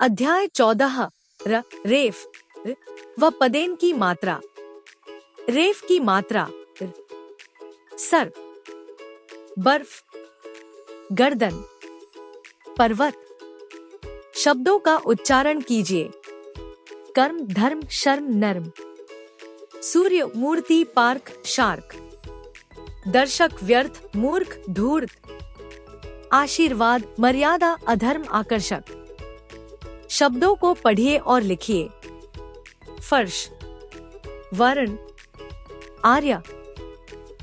अध्याय 14 रेफ व पदेन की मात्रा। रेफ की मात्रा सर, बर्फ, गर्दन, पर्वत। शब्दों का उच्चारण कीजिए। कर्म, धर्म, शर्म, नर्म। सूर्य, मूर्ति, पार्क, शार्क। दर्शक, व्यर्थ, मूर्ख, धूर्त। आशीर्वाद, मर्यादा, अधर्म, आकर्षक। शब्दों को पढ़िए और लिखिए। फर्श, वर्ण, आर्य,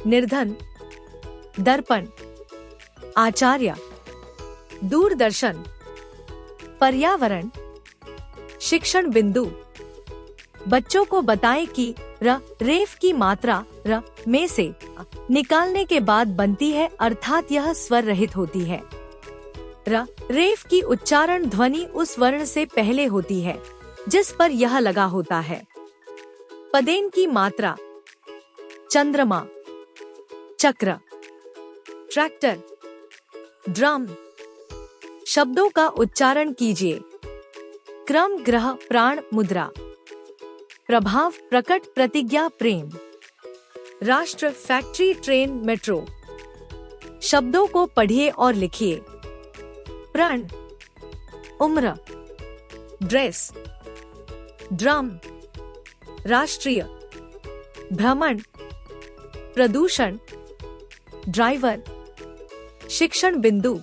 निर्धन, दर्पण, आचार्य, दूरदर्शन, पर्यावरण, शिक्षण बिंदु। बच्चों को बताएं कि रेफ की मात्रा र में से निकालने के बाद बनती है, अर्थात यह स्वर रहित होती है। रेफ की उच्चारण ध्वनि उस वर्ण से पहले होती है जिस पर यह लगा होता है। पदेन की मात्रा चंद्रमा, चक्र, ट्रैक्टर, ड्रम। शब्दों का उच्चारण कीजिए। क्रम, ग्रह, प्राण, मुद्रा। प्रभाव, प्रकट, प्रतिज्ञा, प्रेम। राष्ट्र, फैक्ट्री, ट्रेन, मेट्रो। शब्दों को पढ़िए और लिखिए। प्रण, उम्र, ड्रेस, ड्रम, राष्ट्रीय, भ्रमण, प्रदूषण, ड्राइवर, शिक्षण बिंदु।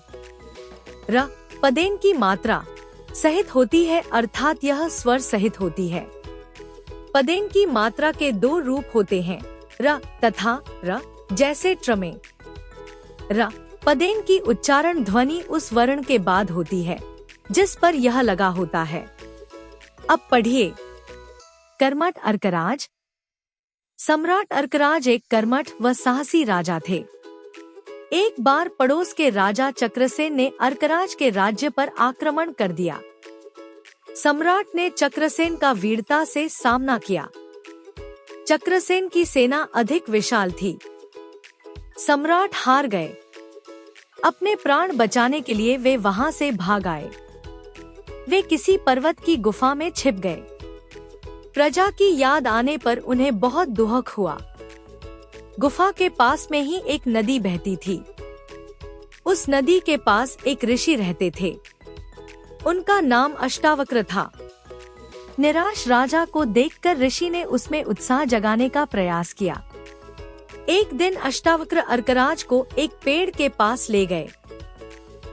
पदेन की मात्रा सहित होती है, अर्थात यह स्वर सहित होती है। पदेन की मात्रा के दो रूप होते हैं, र तथा र, जैसे ट्रमे। पदेन की उच्चारण ध्वनि उस वर्ण के बाद होती है जिस पर यह लगा होता है। अब पढ़िए। कर्मठ अर्कराज। सम्राट अर्कराज एक कर्मठ व साहसी राजा थे। एक बार पड़ोस के राजा चक्रसेन ने अर्कराज के राज्य पर आक्रमण कर दिया। सम्राट ने चक्रसेन का वीरता से सामना किया। चक्रसेन की सेना अधिक विशाल थी। सम्राट हार गए। अपने प्राण बचाने के लिए वे वहां से भाग आए। वे किसी पर्वत की गुफा में छिप गए। प्रजा की याद आने पर उन्हें बहुत दुख हुआ। गुफा के पास में ही एक नदी बहती थी। उस नदी के पास एक ऋषि रहते थे। उनका नाम अष्टावक्र था। निराश राजा को देखकर ऋषि ने उसमें उत्साह जगाने का प्रयास किया। एक दिन अष्टावक्र अर्कराज को एक पेड़ के पास ले गए।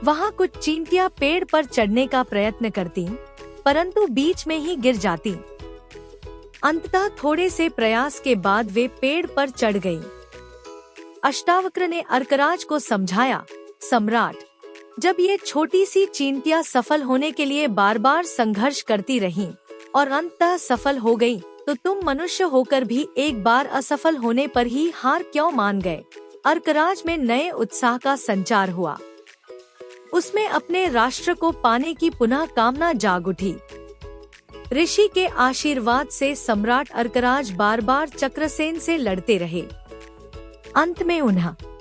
वहाँ कुछ चींटियां पेड़ पर चढ़ने का प्रयत्न करती, परंतु बीच में ही गिर जाती। अंततः थोड़े से प्रयास के बाद वे पेड़ पर चढ़ गईं। अष्टावक्र ने अर्कराज को समझाया, सम्राट, जब ये छोटी सी चींटियां सफल होने के लिए बार बार संघर्ष करती रहीं और अंततः सफल हो गईं, तो तुम मनुष्य होकर भी एक बार असफल होने पर ही हार क्यों मान गए? अर्कराज में नए उत्साह का संचार हुआ। उसमें अपने राष्ट्र को पाने की पुनः कामना जाग उठी। ऋषि के आशीर्वाद से सम्राट अर्कराज बार बार चक्रसेन से लड़ते रहे। अंत में उन्हें